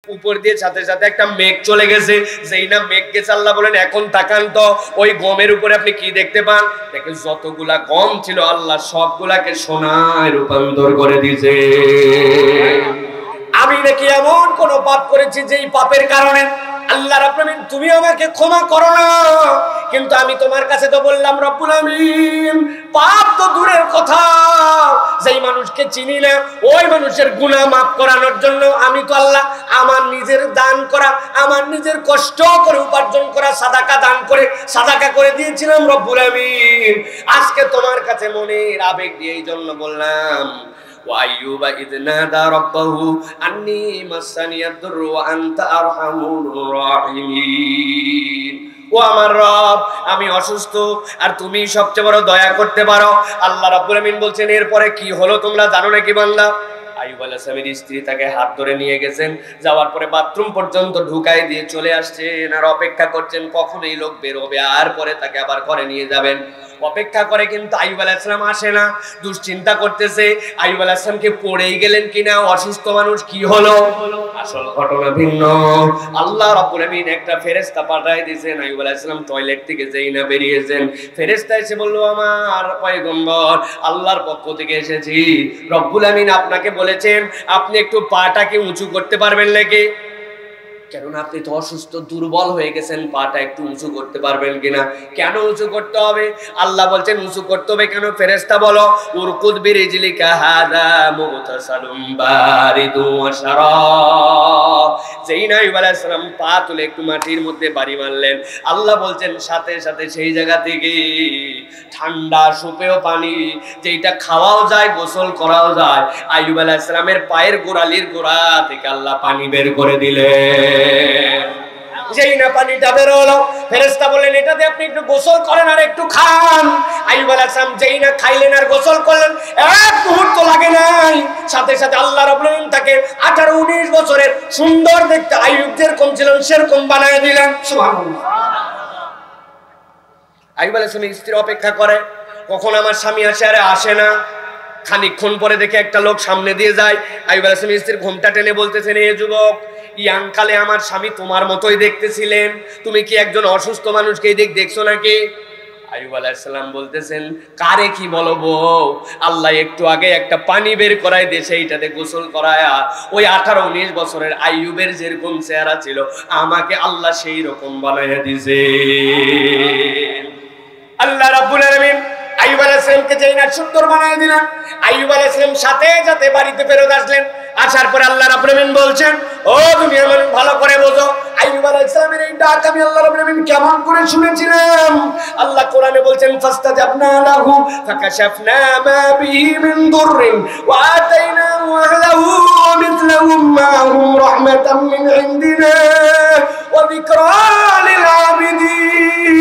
উপর দিয়ে সাথে সাথে একটা মেঘ চলে গেছে। যেই না মেঘ গেছে আল্লাহ বলেন এখন তাকান তো ওই গমের উপরে আপনি কি দেখতে পান? দেখেন যতগুলা গম ছিল আল্লাহ সবগুলাকে সোনায় রূপান্তর করে দিয়েছে। আমি নাকি এমন কোন পাপ করেছি যেই পাপের কারণে আল্লাহ রাব্বুল আমিন তুমি আমাকে ক্ষমা করো না, কিন্তু আমি তোমার কাছে তো বললাম রব্বুল আমিন পাপ তো দূরের কথা, যেই মানুষকে চিনি না ওই মানুষের গুনাহ মাফ করানোর জন্য আমি তো আল্লাহ আমার নিজের দান করা, আমার নিজের কষ্ট করে উপার্জন করা সাদাকা দান করে সাদাকা করে দিয়েছিলাম রব্বুল আমিন। আজকে তোমার কাছে মনের আবেগ দিয়ে এই জন্য বললাম وأيوب إذ نادى ربه أني مسني الضر وأنت أرحم الراحمين। ও আমার রব আমি অসুস্থ আর তুমি সবচেয়ে বড় দয়া করতে পারো। আল্লাহ রাব্বুল আমিন বলছেন এরপরে কি হলো তোমরা জানো নাকি বান্দা? আইয়ুব আলাইহিস সালামের স্ত্রী তাকে হাত ধরে নিয়ে গেছেন, যাওয়ার পরে বাথরুম পর্যন্ত ঢুকাই দিয়ে চলে আসছেন আর অপেক্ষা করছেন কখন এই লোক বের হবে আর পরে তাকে আবার ঘরে নিয়ে যাবেন। অপেক্ষা করে কিন্তু আইয়ুব আলাইহিস সালাম আসে না, দুশ্চিন্তা করতেছে আইয়ুব আলাইহিস সালামকে পড়েই গেলেন কিনা, অসুস্থ মানুষ কি হলো। আসল ঘটনা ভিন্ন। আল্লাহ রাব্বুল আমিন একটা ফেরেশতা পাঠায় দিয়েছেন। আইয়ুব আলাইহিস সালাম টয়লেট থেকে যেই না বেরিয়েছেন ফেরেশতা এসে বলল আমার পয়গম্বর আল্লাহর পক্ষ থেকে এসেছি, রব্বুল আমিন আপনাকে বলেছেন আপনি একটু পাটাকে উঁচু করতে পারবেন নাকি? কেননা আপনি তো অসুস্থ দুর্বল হয়ে গেছেন, পাটা একটু উঁচু করতে পারবেন কিনা? কেন উঁচু করতে হবে? আল্লাহ বলছেন উঁচু করতে হবে কেন? ফেরেশতা বলো উরকুদ বিরিজলিকা হাদা মুগতাসালুম বারিদু ওয়া শারাব। যেই না আইয়ুব আলাইহিস সালাম পা তুলে একটু মাটির মধ্যে বাড়ি মারলেন আল্লাহ বলছেন সাথে সাথে সেই জায়গা থেকে ঠান্ডা সুপেয় পানি যেটা খাওয়াও যায় গোসল করাও যায় আইয়ুব আলাইহিস সালামের পায়ের গোড়ালির গোড়া থেকে আল্লাহ পানি বের করে দিলেন। যেই না পানিটা বের হলো ফেরেশতা বললেন এটাতে আপনি একটু গোসল করেন আর একটু খান। আইয়ুব আলাইহিস সালাম যেই না খাইলেন আর গোসল করলেন এক মুহূর্ত লাগে নাই, সাথে সাথে আল্লাহ রাব্বুল আমিন তাকে 18-19 বছরের সুন্দর দেখতে আইয়ুব যেরকম ছিলেন সেরকম বানায় দিলেন। সুবহানাল্লাহ। আইয়ুব আলাইহিস সালামের স্ত্রী অপেক্ষা করে কখন আমার স্বামী আসে, আরে আসে না। খানিকক্ষণ পরে দেখে একটা লোক সামনে দিয়ে যায়। আইয়ুব আলাইহিস সালামের স্ত্রী ঘোমটা টেনে বলতেছেন এ যুবক ইয়াংকালে আমার স্বামী তোমার মতোই দেখতেছিলেন, তুমি কি একজন অসুস্থ মানুষকে দেখছো নাকি? আইয়ুব আলাইহিস সালাম বলতেছেন কারে কি বলবো, আল্লাহ একটু আগে একটা পানি বের করায় দেশে এইটাতে গোসল করায়া ওই 18-19 বছরের আইয়ুবের যেরকম চেহারা ছিল আমাকে আল্লাহ সেই রকম বানাইয়া দিয়েছে। আল্লাহ রাব্বুল আলামিন আইয়ুব আলাইহিস সালামকে যেই না সুন্দর বানায় দিলেন আইয়ুব আলাইহিস সালাম সাথে সাথে বাড়িতে ফেরত আসলেন। আসার পরে আল্লাহ রাব্বুল আলামিন বলছেন ও দুনিয়ার মানুষ ভালো করে বোঝো আইয়ুব আলাইহিস সালামের এই ডাক আমি আল্লাহ রাব্বুল আলামিন কেমন করে শুনেছিলাম। আল্লাহ কোরআনে বলছেন ফাস্তাজাবনা লাহু ফাকাশাফনা মা বিহি মিন দুররিন ওয়া আতাইনাহু আহলাহু মিথলাহুম মা'হুম রাহমাতাম মিন ইনদিনা ওয়া যিকরা লিল আবিদিন।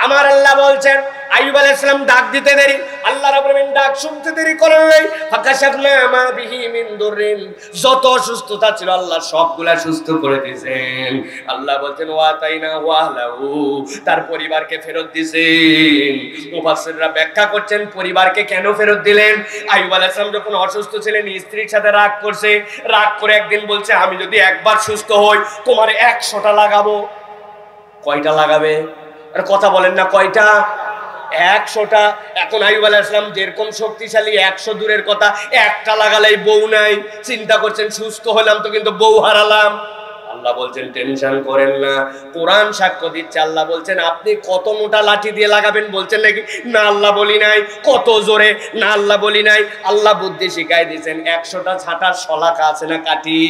আমার আল্লাহ বলছেন আইয়ুব আলাইহিস সালাম ডাক দিতে দেরি, আল্লাহ রাব্বুল আমিন ডাক শুনতে দেরি করেন নাই। ফাকাশাফনা মা বিহি মিন দুররিন, যত অসুস্থতা ছিল আল্লাহ সবগুলা সুস্থ করে দিয়েছেন। আল্লাহ বলতেন ওয়া তাইনা ওয়া আহলাহু, তার পরিবারকে ফেরত দিয়েছেন। মুফাসসিররা ব্যাখ্যা করছেন পরিবারকে কেন ফেরত দিলেন। আইয়ুব আলাইহিস সালাম যখন অসুস্থ ছিলেন স্ত্রীর সাথে রাগ করছে, রাগ করে একদিন বলছে আমি যদি একবার সুস্থ হই তোমার 100টা লাগাবো। কয়টা লাগাবে? আর কথা বলেন না কয়টা? 100টা। এখন আইয়ুব আলাইহিস সালাম যেরকম শক্তিশালী 100 দূরের কথা একটা লাগালেই বউ নাই, চিন্তা করছেন সুস্থ হলাম তো কিন্তু বউ হারালাম। আল্লাহ বলছেন টেনশন করেন না, কোরআন সাক্ষ্য দিচ্ছে। আল্লাহ বলছেন আপনি কত মোটা লাঠি দিয়ে লাগাবেন বলছেন নাকি? না আল্লাহ বলি নাই। কত জোরে? না আল্লাহ বলি নাই। আল্লাহ বুদ্ধি শিখাই দিয়েছেন 100টা ছাটার শলাকা আছে না কাঠি,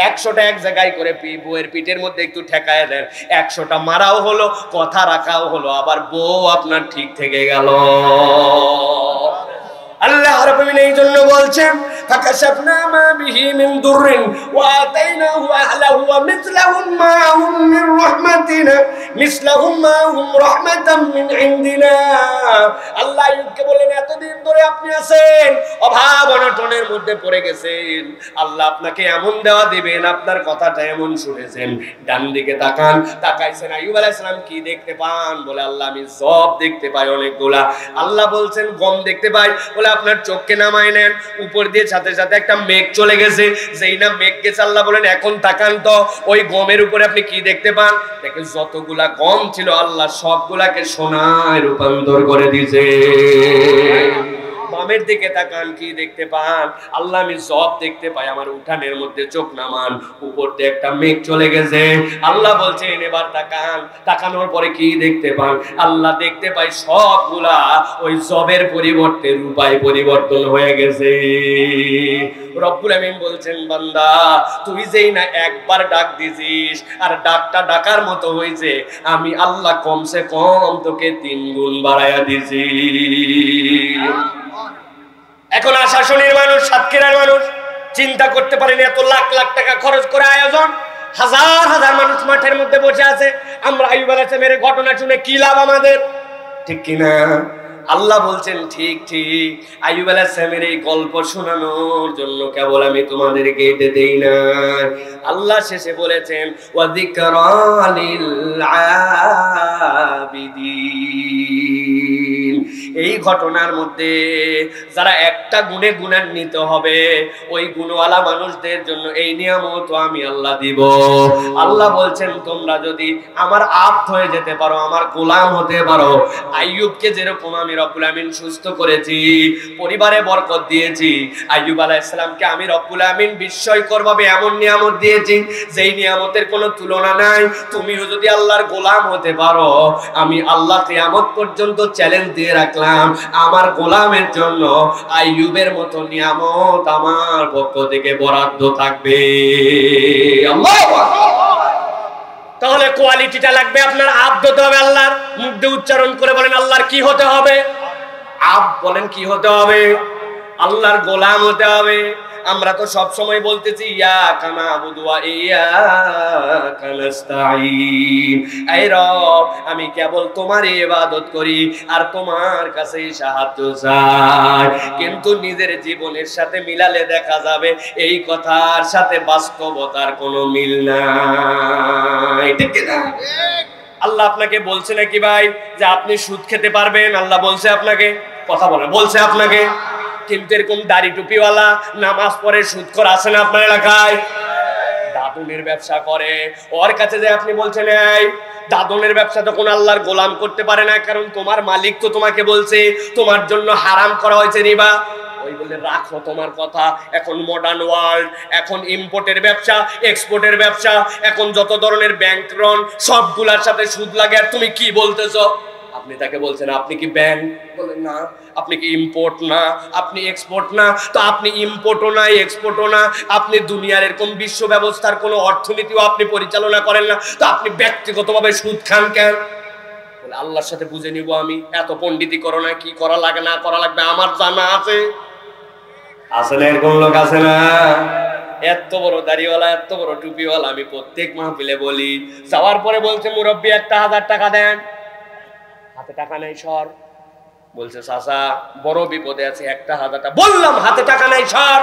100টা এক জায়গায় করে বউয়ের পিঠের মধ্যে একটু ঠেকায় দেন, 100টা মারাও হলো কথা রাখাও হলো, আবার বউ আপনার ঠিক থেকে গেল। আল্লাহ রাব্বুল আমিন এই জন্য বলছেন ফাকাশাফনা মা বিহি মিন দুররিন ওয়া আতাইনাহু আহলাহু ওয়া মিথলাহুম মা'হুম মিন রাহমাতিনা মিসলাহুম মা'হুম রাহমাতাম মিন ইনদিনা। আল্লাহ আইয়ুবকে বলেন এতদিন ধরে আপনি আছেন অভাব অনটনের মধ্যে পড়ে গেছেন, আল্লাহ আপনাকে এমন দেওয়া দিবেন আপনার কথাটা এমন শুনেছেন। ডান দিকে তাকান, তাকাইছেন আইয়ুব আলাইহিস সালাম কি দেখতে পান? বলে আল্লাহ আমি সব দেখতে পাই অনেকগুলা। আল্লাহ বলছেন গম দেখতে পাই, বলে আপনার চোখকে নামায় নেন, উপর দিয়ে সাথে সাথে একটা মেঘ চলে গেছে। যেই না মেঘ গেছে আল্লাহ বলেন এখন তাকান তো ওই গমের উপরে আপনি কি দেখতে পান? দেখেন যতগুলা গম ছিল আল্লাহ সবগুলাকে সোনায় রূপান্তর করে দিয়েছে। বামের দিকে তাকান, কি দেখতে পান? আল্লাহ আমি সব দেখতে পাই। আমার উঠানের মধ্যে চোখ নামান, উপর দিয়ে একটা মেঘ চলে গেছে। আল্লাহ বলছেন এবার তাকান। তাকানোর পরে কি দেখতে পান? আল্লাহ দেখতে পাই সবগুলা ওই জবের পরিবর্তে রূপায় পরিবর্তন হয়ে গেছে। রব্বুল আমিন বলছেন বান্দা তুই যেই না একবার ডাক দিছিস আর ডাকটা ডাকার মতো হয়েছে, আমি আল্লাহ কমসে কম তোকে 3 গুণ বাড়াইয়া দিছি। এখন আশাশুনির মানুষ, সাতক্ষীরার মানুষ চিন্তা করতে পারেনি এত লাখ লাখ টাকা খরচ করে আয়োজন, হাজার হাজার মানুষ মাঠের মধ্যে বসে আছে। আমরা আইয়ুব আলাইহিস সালামের ঘটনা শুনে কি লাভ আমাদের? ঠিক কিনা? আল্লাহ বলছেন ঠিক ঠিক, আইয়ুব আলাইহিস সালামের এই গল্প শোনানোর জন্য কেবল আমি তোমাদেরকে এটা দেই না। আল্লাহ শেষে বলেছেন ওয়া যিকরা লিল আবিদিন। এই ঘটনার মধ্যে যারা একটা গুণে গুণান্বিত হবে ওই গুণওয়ালা মানুষদের জন্য এই নিয়ামত আমি আল্লাহ দিব। আল্লাহ বলছেন তোমরা যদি আমার আব্দ হয়ে যেতে পারো, আমার গোলাম হতে পারো, আইয়ুবকে যেরকম আমি রব্বুল আমিন সুস্থ করেছি, পরিবারে বরকত দিয়েছি, আইয়ুব আলাইহিস সালামকে আমি রব্বুল আমিন বিস্ময়করভাবে এমন নিয়ামত দিয়েছি যেই নিয়ামতের কোনো তুলনা নাই। তুমিও যদি আল্লাহর গোলাম হতে পারো, আমি আল্লাহ কিয়ামত পর্যন্ত চ্যালেঞ্জ দিয়ে রাখলাম আমার গোলামের জন্য আইয়ুবের মতো নিয়ামত আমার পক্ষ থেকে বরাদ্দ থাকবে। আল্লাহু আকবার। তাহলে কোয়ালিটিটা লাগবে আপনার, আব্দ হতে হবে আল্লাহর। মুখ দিয়ে উচ্চারণ করে বলেন আল্লাহর কি হতে হবে? আব্দ বলেন কি হতে হবে? আল্লাহর গোলাম হতে হবে। আমরা তো সব সময় বলতেছি ইয়াকা নাবুদু ওয়া ইয়াকা নাস্তাঈন, এই রব আমি কেবল তোমারই ইবাদত করি আর তোমার কাছেই সাহায্য চাই। কিন্তু নিজের জীবনের সাথে মিলালে দেখা যাবে এই কথার সাথে বাস্তবতার কোনো মিল নাই। ঠিক কি না? আল্লাহ আপনাকে বলছে নাকি ভাই যে আপনি সুদ খেতে পারবেন? আল্লাহ বলছে আপনাকে? কথা বলেন, বলছে আপনাকে? কিন্তু এরকম দাড়ি টুপিওয়ালা নামাজ পড়ে সুদখোর আছে না আপনার এলাকায়? দাদনের ব্যবসা করে, ওর কাছে যে আপনি বলছেন এই দাদনের ব্যবসা তখন আল্লাহর গোলাম করতে পারে না, কারণ তোমার মালিক তো তোমাকে বলছে তোমার জন্য হারাম করা হয়েছে রিবা। ওই বলে রাখো তোমার কথা। এখন মডার্ন ওয়ার্ল্ড, এখন ইম্পোর্টের ব্যবসা, এক্সপোর্টের ব্যবসা, এখন যত ধরনের ব্যাংক লোন সবগুলার সাথে সুদ লাগে। আর তুমি কি বলতেছো? আপনি তাকে বলছেন আপনি কি ব্যাংক? বলেন না। আপনি কি ইম্পোর্ট না? আপনি এক্সপোর্ট না? তো আপনি ইম্পোর্টও না, এক্সপোর্টও না, আপনি দুনিয়ার এরকম বিশ্ব ব্যবস্থার কোনো অর্থনীতিও আপনি পরিচালনা করেন না, তো আপনি ব্যক্তিগতভাবে সুদ খান কেন? বলে আল্লাহর সাথে বুঝে নিব আমি। এত পণ্ডিতি করো না, কি করা লাগে না করা লাগবে আমার জানা আছে। আসলে এরকম লোক আছে না? এত বড় দাড়িওয়ালা, এত বড় টুপিওয়ালা, আমি প্রত্যেক মাহফিলে বলি, যাওয়ার পরে বলছে মুরব্বী 1000 টাকা দেন। হাতে টাকা নাই সর। বলছে চাচা বড় বিপদে আছে, 1000 টাকা। বললাম হাতে টাকা নাই সর।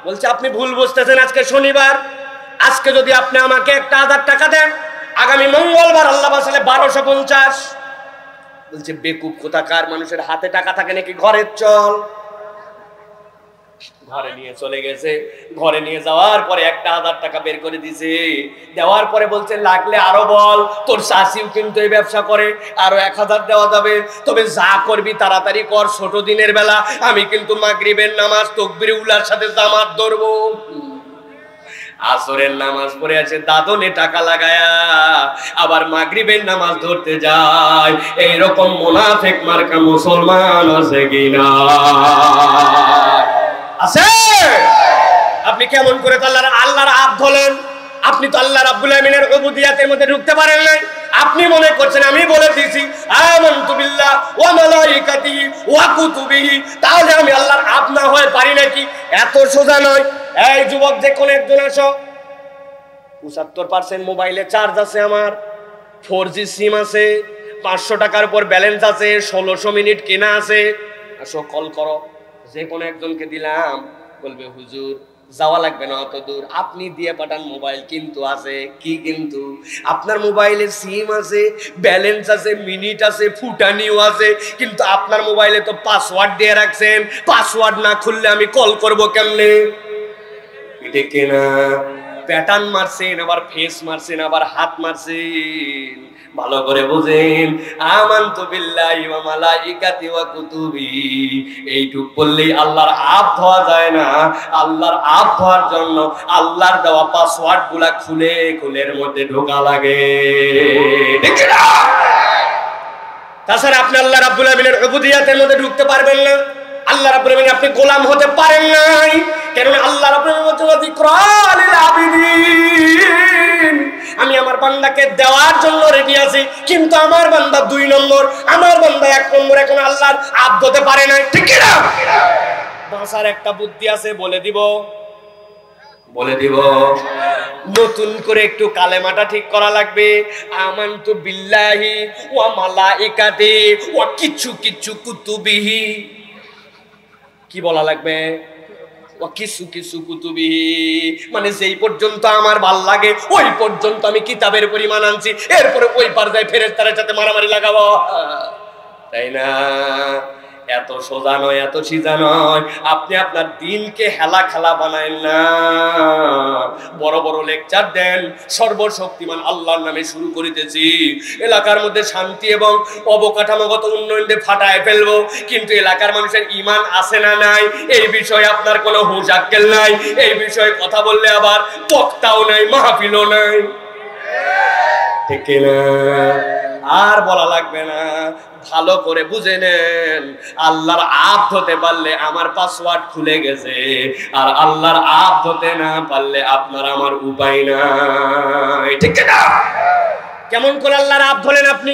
বলছে আপনি ভুল বুঝতেছেন, আজকে শনিবার, আজকে যদি আপনি আমাকে 1000 টাকা দেন, আগামী মঙ্গলবার আল্লাহ বাঁচালে 1250। বলছে বেকুব কোথাকার, মানুষের হাতে টাকা থাকে নাকি ঘরের চল? ঘরে নিয়ে চলে গেছে। ঘরে নিয়ে যাওয়ার পরে 1000 টাকা বের করে দিছে। দেওয়ার পরে বলছে লাগলে আরো বল, তোর শাশিও কিন্তু এই ব্যবসা করে, আরো 1000 দেওয়া যাবে, তবে যা করবি তাড়াতাড়ি কর, ছোট দিনের বেলা আমি কিন্তু মাগরিবের নামাজ তাকবীরে উলার সাথে জামাত ধরবো। আসরের নামাজ পড়ে আছে, দাদনে টাকা লাগায়া আবার মাগরিবের নামাজ ধরতে যায়। এইরকম মুনাফিক মার্কা মুসলমান আছে কিনা? আছে। আপনি কেমন করে আল্লাহর আব্দ হলেন? আপনি তো আল্লাহ রাব্বুল আমিনের উবুদিয়াতের মধ্যে ঢুকতে পারেন নাই। আপনি মনে করছেন আমি বলে দিয়েছি আমানতু বিল্লাহ ওয়া মালাইকাতিহি ওয়া কুতুবিহি, তাহলে আমি আল্লাহর আব্দ না হয়ে পারি নাকি? এত সোজা নয়। এই যুবক যে কোন একজন আসো, 75% মোবাইলে চার্জ আছে, আমার 4G সিম আছে, 500 টাকার উপর ব্যালেন্স আছে, 1600 মিনিট কেনা আছে, আসো কল করো। যে কোনো একজনকে দিলাম, বলবে হুজুর যাওয়া লাগবে না অত দূর, আপনি দিয়ে পাঠান মোবাইল কিন্তু আছে কি, কিন্তু আপনার মোবাইলে সিম আছে, ব্যালেন্স আছে, মিনিট আছে, ফুটানিও আছে, কিন্তু আপনার মোবাইলে তো পাসওয়ার্ড দিয়ে রাখছেন, পাসওয়ার্ড না খুললে আমি কল করব কেমনে? ঠিক কিনা? প্যাটার্ন মারছেন, আবার ফেস মারছেন, আবার হাত মারছেন। ভালো করে বুঝেন, আমানতু বিল্লাহি ওয়া মালাইকাতি ওয়া কুতুবি, এইটুক বললেই আল্লাহর আপ ধোয়া যায় না। আল্লাহর আপ ধোয়ার জন্য আল্লাহর দেওয়া পাসওয়ার্ড গুলা খুলে খুলের মধ্যে ঢোকা লাগে, ঠিক না? তাছাড়া আপনি আল্লাহ রাব্বুল আলামিনের উবুদিয়াতের মধ্যে ঢুকতে পারবেন না। আল্লাহ রাব্বুল আলামিন আপনি গোলাম হতে পারেন নাই, কারণ আল্লাহ রাব্বুল আলামিন বলছেন যিকরা লিল আবিদিন, আমি আমার বান্দাকে দেওয়ার জন্য রেডি আছি, কিন্তু আমার বান্দা 2 নম্বর, আমার বান্দা 1 নম্বর এখন আল্লাহর আব্দ হতে পারে নাই, ঠিক কি না? বাঁচার একটা বুদ্ধি আছে, বলে দিব নতুন করে একটু কালেমাটা ঠিক করা লাগবে। আমানতু বিল্লাহি ওয়া মালাইকাতি ওয়া কিছু কিছু কুতুবিহি, কি বলা লাগবে? ওয়া কিছু কিছু কুতুবিহি, মানে যেই পর্যন্ত আমার ভাল লাগে ওই পর্যন্ত আমি কিতাবের পরিমাণ আনছি, এরপরে ওই পর্যায়ে ফেরেশতাদের সাথে মারামারি লাগাবো, তাই না? এত সোজা নয়, এত সিধা নয়। আপনি আপনার দিনকে হেলা খেলা বানায়েন না। বড় বড় লেকচার দেন, সর্বশক্তিমান আল্লাহর নামে শুরু করিতেছি, এলাকার মধ্যে শান্তি এবং অবকাঠামোগত উন্নয়ন দিয়ে ফাটায় ফেলবো, কিন্তু এলাকার মানুষের ঈমান আছে না নাই এই বিষয়ে আপনার কোনো হুঁশ আক্কেল নাই। এই বিষয়ে কথা বললে আবার বক্তাও নাই, মাহফিলও নাই, ঠিক না? আর বলা লাগবে না, ভালো করে বুঝে নেন, আল্লাহর আব্দ হতে পারলে আমার পাসওয়ার্ড খুলে গেছে, আর আল্লাহর আব্দ হতে না পারলে আপনার আমার উপায় নাই, ঠিক না? কেমন করে আল্লাহর আব্দ হলেন আপনি?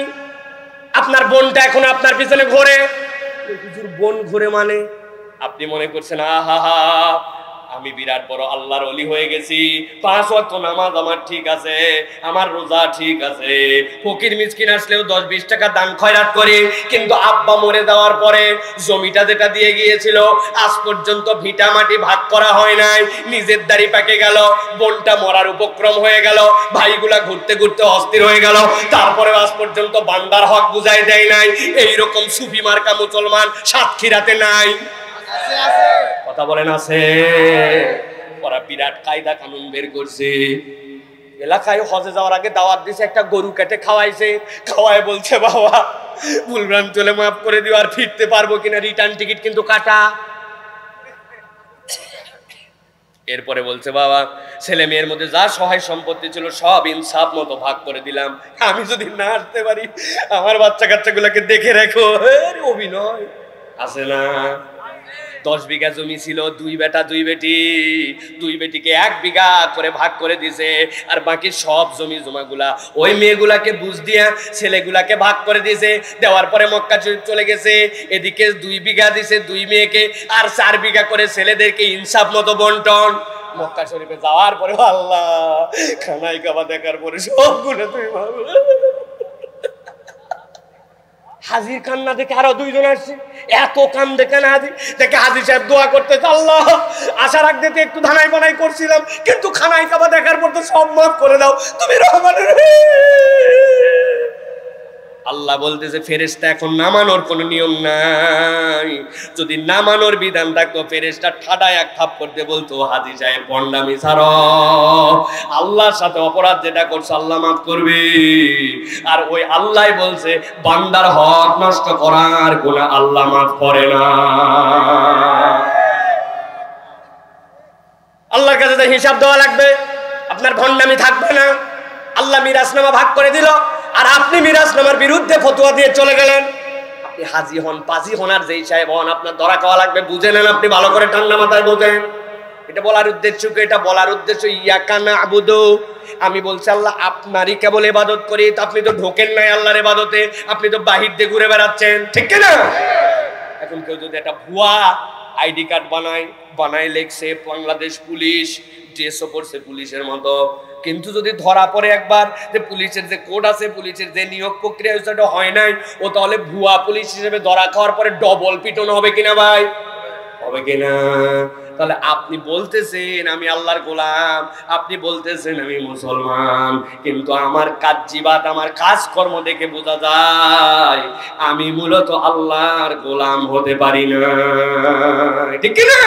আপনার বোনটা এখন আপনার পিছনে ঘোরে, হুজুর বোন ঘুরে মানে আপনি মনে করছেন আহা আমি বিরাট বড় আল্লাহর ওলি হয়ে গেছি, 5 ওয়াক্ত নামাজ আমার ঠিক আছে, আমার রোজা ঠিক আছে, ফকির মিসকিন আসলেও 10-20 টাকা দান খয়রাত করি, কিন্তু আব্বা মরে যাওয়ার পরে জমিটা যেটা দিয়ে গিয়েছিল আজ পর্যন্ত ভিটা মাটি ভাগ করা হয় নাই, নিজের দাড়ি পাকে গেল, বোনটা মরার উপক্রম হয়ে গেল, ভাইগুলা ঘুরতে ঘুরতে অস্থির হয়ে গেল, তারপরে আজ পর্যন্ত বান্দার হক বুঝাই দেয় নাই। এইরকম সুফি মার্কা মুসলমান সাতক্ষীরাতে নাই? কথা বলেন আছে? ওরা বিরাট কায়দা কানুন বের করছে। এলাকায় হজে যাওয়ার আগে দাওয়াত দিছে, একটা গরু কেটে খাওয়াইছে, খাওয়ায় বলছে বাবা ভুলভ্রান্তি চলে মাফ করে দিও, আর ফিরতে পারবো কিনা, রিটার্ন টিকিট কিন্তু কাটা। এরপরে বলছে বাবা ছেলে মেয়ের মধ্যে যা সহায় সম্পত্তি ছিল সব ইনসাফ মতো ভাগ করে দিলাম, আমি যদি না আসতে পারি আমার বাচ্চা কাচ্চাগুলোকে দেখে রাখো। অভিনয় আছে না? 10 বিঘা জমি ছিল, 2 বেটা 2 বেটি, 2 বেটিকে 1 বিঘা করে ভাগ করে দিছে, আর বাকি সব জমি জমাগুলা ওই মেয়েগুলাকে বুঝ দিয়া ছেলেগুলাকে ভাগ করে দিয়েছে। দেওয়ার পরে মক্কা চলে গেছে, এদিকে 2 বিঘা দিছে 2 মেয়েকে, আর 4 বিঘা করে ছেলেদেরকে ইনসাফ মতো বন্টন। মক্কা শরীফে যাওয়ার পরে আল্লাহ খানায় কাবা দেখার পরে সবগুলো তুমি ভাবো, হাজির কান্না দেখে আরো 2 জন আসছে, এত কান দেখে না হাজির দেখে হাজির সাহেব দোয়া করতে, আল্লাহ আশার আগ দিতে একটু ধানাই বানাই করছিলাম, কিন্তু খানায় কাবা দেখার পর তো সব মাফ করে দাও তুমি রহমানের। আল্লাহ বলতেছে ফেরেশতা এখন নামানোর কোনো নিয়ম নাই, যদি নামানোর বিধান থাকতো ফেরেশতা ঠাডায় 1 থাপ্পড় দিয়ে বলতো হাজী সাহেব ভণ্ডামি ছাড়ো, আল্লাহর সাথে অপরাধ যেটা করছে আল্লাহ মাফ করবে। আর ওই আল্লাহ বলছে বান্দার হক নষ্ট করার গুনাহ আল্লাহ মাফ করে না। আল্লাহর কাছে তো হিসাব দেওয়া লাগবে, আপনার ভণ্ডামি থাকবে না। আল্লাহ মিরাজনামা ভাগ করে দিল, আর আপনি মিরাজনামার বিরুদ্ধে ফতোয়া দিয়ে চলে গেলেন। আপনি হাজি হন, পাজি হন, আর যেই সাহেব হন, আপনার ধরা খাওয়া লাগবে। বুঝে নেন, আপনি ভালো করে ঠান্ডা মাথায় বোঝেন। এটা বলার উদ্দেশ্য কি? এটা বলার উদ্দেশ্য ইয়াকা না'বুদু, আমি বলছি আল্লাহ আপনারই কেবল ইবাদত করি। তো আপনি তো ঢোকেন নাই আল্লাহর ইবাদতে, আপনি তো বাহির দিয়ে ঘুরে বেড়াচ্ছেন, ঠিক কি না? এখন কেউ যদি একটা ভুয়া আইডি কার্ড বানায় লেখছে বাংলাদেশ পুলিশ, ড্রেসও পড়ছে পুলিশের মতো, কিন্তু যদি ধরা পড়ে একবার যে পুলিশের যে কোড আছে, পুলিশের যে নিয়োগ প্রক্রিয়া সেটা হয় নাই, ও তাহলে ভুয়া পুলিশ হিসেবে ধরা খাওয়ার পরে ডবল পিটন হবে কিনা ভাই? হবে কিনা? তাহলে আপনি বলতেছেন আমি আল্লাহর গোলাম, আপনি বলতেছেন আমি মুসলমান, কিন্তু আমার কাজ-জিবাত, আমার কাজকর্ম দেখে বোঝা যায় আমি মূলত আল্লাহর গোলাম হতে পারি না। ঠিক কি না?